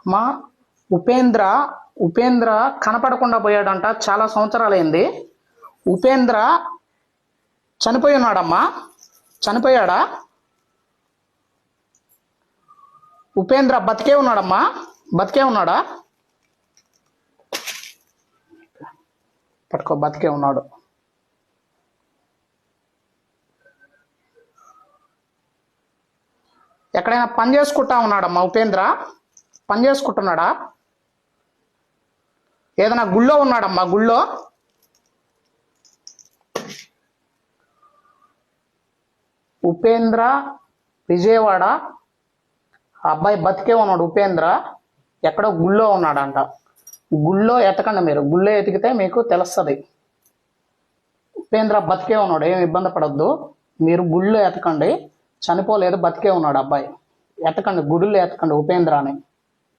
మా ఉపేంద్ర ఉపేంద్ర కనపడకుండా పోయాడంట, చాలా సంవత్సరాలైంది. ఉపేంద్ర చనిపోయి ఉన్నాడమ్మా. చనిపోయాడా? ఉపేంద్ర బతికే ఉన్నాడమ్మా. బతికే ఉన్నాడా? పట్టుకో, బతికే ఉన్నాడు. ఎక్కడైనా పని చేసుకుంటా ఉన్నాడమ్మా ఉపేంద్ర? పని చేసుకుంటున్నాడా? ఏదైనా గుళ్ళో ఉన్నాడమ్మా? గుళ్ళో ఉపేంద్ర విజయవాడ. ఆ అబ్బాయి బతికే ఉన్నాడు. ఉపేంద్ర ఎక్కడో గుళ్ళో ఉన్నాడంట. గుళ్ళో ఎతకండి మీరు. గుళ్ళో ఎతికితే మీకు తెలుస్తుంది. ఉపేంద్ర బతికే ఉన్నాడు, ఏమి ఇబ్బంది పడద్దు. మీరు గుళ్ళో ఎతకండి. చనిపోలేదు, బతికే ఉన్నాడు అబ్బాయి. ఎతకండి, గుడిలో ఎతకండి ఉపేంద్ర అని.